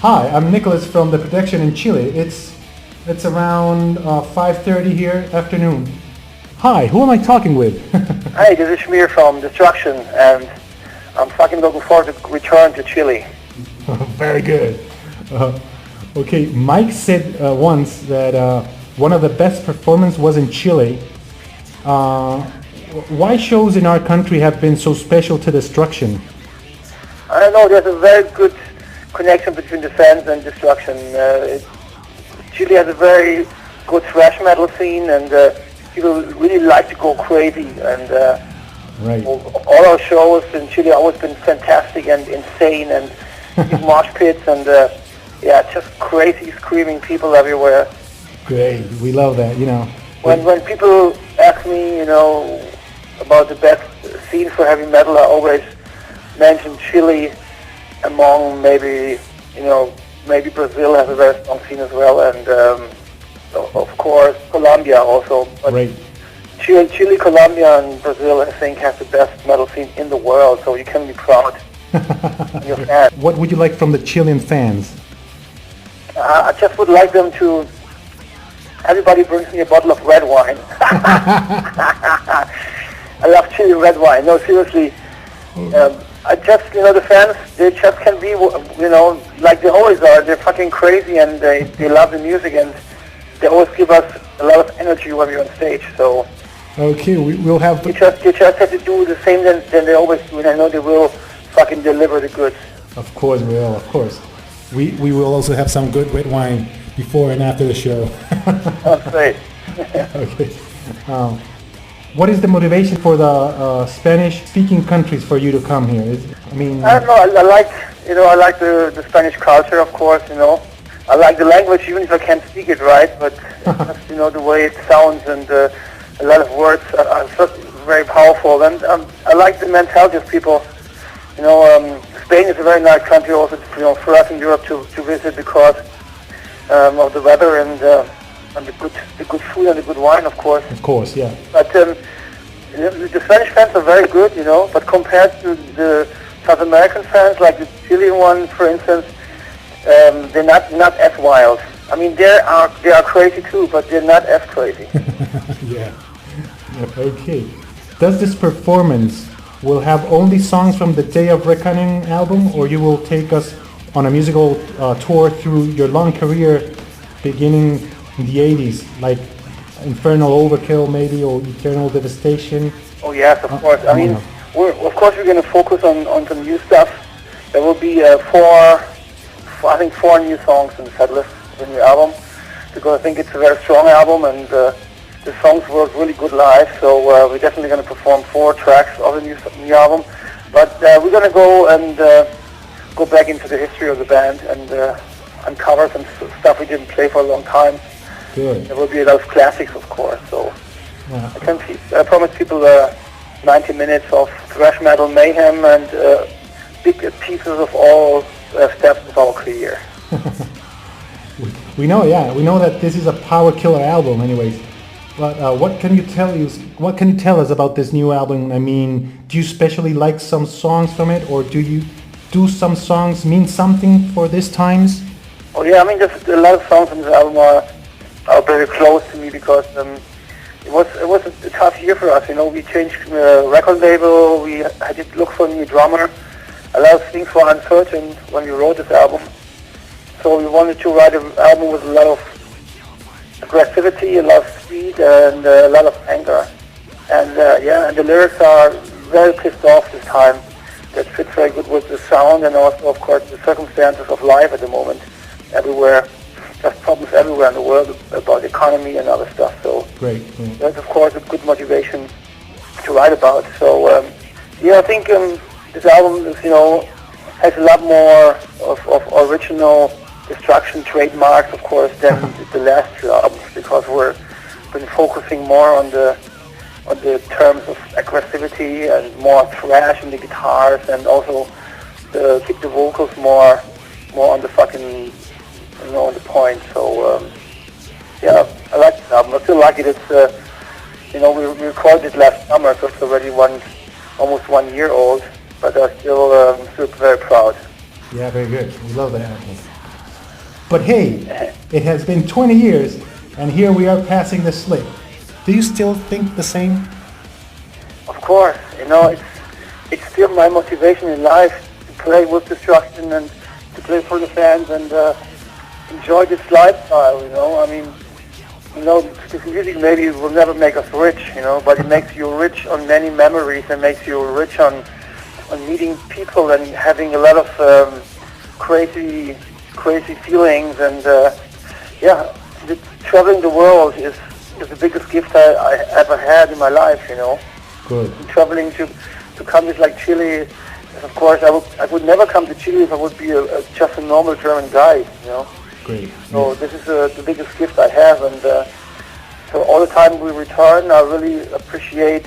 Hi, I'm Nicholas from the production in Chile. It's around 5:30 here afternoon. Hi, who am I talking with? Hi, this is Schmier from Destruction, and I'm fucking looking forward to return to Chile. Very good. Okay, Mike said once that one of the best performances was in Chile. Why shows in our country have been so special to Destruction? I don't know, there's a very good connection between the fans and Destruction. Chile has a very good thrash metal scene, and people really like to go crazy. And Right. all our shows in Chile have always been fantastic and insane, and big mosh pits, and just crazy screaming people everywhere. Great, we love that. When people ask me, about the best scene for heavy metal, I always mention Chile among maybe Brazil has a very strong scene as well, and of course Colombia also. But Right. Chile, Colombia, and Brazil, I think, have the best metal scene in the world, so you can be proud of your fans. What would you like from the Chilean fans? I just would like them to. Everybody brings me a bottle of red wine. I love Chile red wine. No, seriously. I just, the fans, they just can be, like they always are. They're fucking crazy, and they love the music, and they always give us a lot of energy when we're on stage. So Okay, we'll have. you just have to do the same than they always do, and I know they will fucking deliver the goods. Of course, we will. Of course. We will also have some good red wine before and after the show. That's great. Okay. What is the motivation for the Spanish-speaking countries for you to come here? I don't know. I like the Spanish culture, of course. I like the language, even if I can't speak it right. But just, the way it sounds, and a lot of words are very powerful. And I like the mentality of people. Spain is a very nice country, also for us in Europe to visit because of the weather and the good food and the good wine, of course. Of course, yeah. But the Spanish fans are very good, but compared to the South American fans, like the Chilean one, for instance, they're not as wild. I mean, they are crazy too, but they're not as crazy. Yeah. Okay. Does this performance will have only songs from the Day of Reckoning album, or you will take us on a musical tour through your long career beginning in the 80s, like Infernal Overkill maybe, or Eternal Devastation? Oh yes, of course. I mean, we're going to focus on some new stuff. There will be four new songs in the setlist of the new album, because I think it's a very strong album, and the songs work really good live. So we're definitely going to perform 4 tracks of the new album. But we're going to go and go back into the history of the band and uncover some stuff we didn't play for a long time. Good. There will be a lot of classics, of course. So Yeah. I promise people 90 minutes of thrash metal mayhem and big pieces of all steps of our career. We know that this is a power killer album, anyways. But what can you tell us about this new album? I mean, do you especially like some songs from it, or do some songs mean something for this times? Oh yeah, I mean, there's a lot of songs on this album are very close to me because it was a tough year for us. We changed record label. We had to look for a new drummer. A lot of things were uncertain when we wrote this album. So we wanted to write an album with a lot of aggressivity, a lot of speed, and a lot of anger. And and the lyrics are very pissed off this time. That fits very good with the sound and also, of course, the circumstances of life at the moment. Everywhere, just problems everywhere in the world about economy and other stuff. So Great. that's, of course, a good motivation to write about. So I think this album is, has a lot more of original Destruction trademarks, of course, than the last 2 albums, because we're been focusing more on the terms of aggressivity and more thrash in the guitars, and also keep the vocals more on the fucking, on the point. So I like this album. I still like it. It's we recorded it last summer, so it's already almost 1 year old, but I'm still very proud. Yeah, very good. We love that album. But hey, it has been 20 years, and here we are passing the slip. Do you still think the same? Of course, it's still my motivation in life to play with Destruction and to play for the fans and enjoy this lifestyle. I mean, this music maybe will never make us rich, but it makes you rich on many memories and makes you rich on meeting people and having a lot of crazy feelings. And traveling the world is the biggest gift I ever had in my life. Good. And traveling to countries like Chile, of course, I would never come to Chile if I would be just a normal German guy. Great. So Yes. this is the biggest gift I have, and so all the time we return, I really appreciate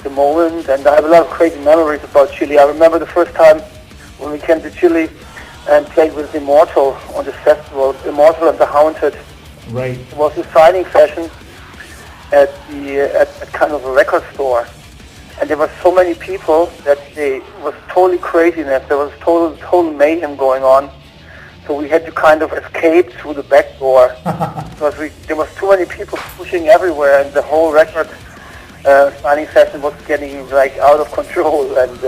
the moment, and I have a lot of crazy memories about Chile. I remember the first time when we came to Chile and played with Immortal on this festival, Immortal and the Haunted. Right. It was a signing session at kind of a record store, and there were so many people that it was totally craziness. There was total mayhem going on. So we had to kind of escape through the back door because there was too many people pushing everywhere, and the whole record signing session was getting like out of control, and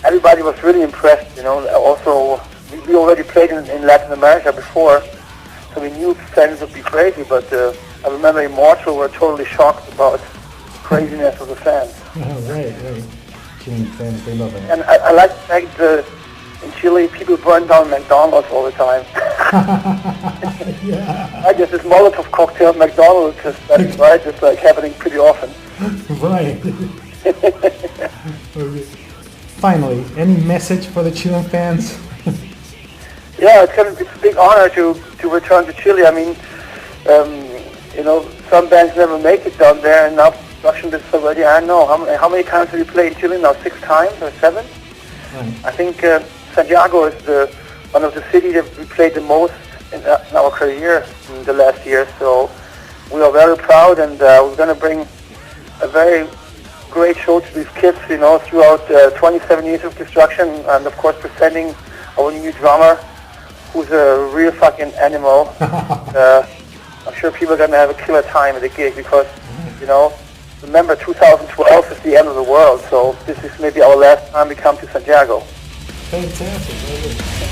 everybody was really impressed. Also we already played in Latin America before, so we knew fans would be crazy. But I remember Immortal were totally shocked about the craziness of the fans. Right. Chilean fans, they love it. And I like the fact that in Chile, people burn down McDonald's all the time. Yeah. I guess this Molotov cocktail at McDonald's, that's right, it's like happening pretty often. Right. Okay. Finally, any message for the Chilean fans? Yeah, it's a big honor to return to Chile. I mean, some bands never make it down there, and now Destruction is already, I don't know, how many times have you played in Chile now? 6 times or 7? Right. I think Santiago is one of the cities that we played the most in our career in the last year. So we are very proud, and we're going to bring a very great show to these kids, throughout 27 years of Destruction, and of course presenting our new drummer, who's a real fucking animal. I'm sure people are going to have a killer time at the gig because, remember 2012 is the end of the world, so this is maybe our last time we come to Santiago. Fantastic.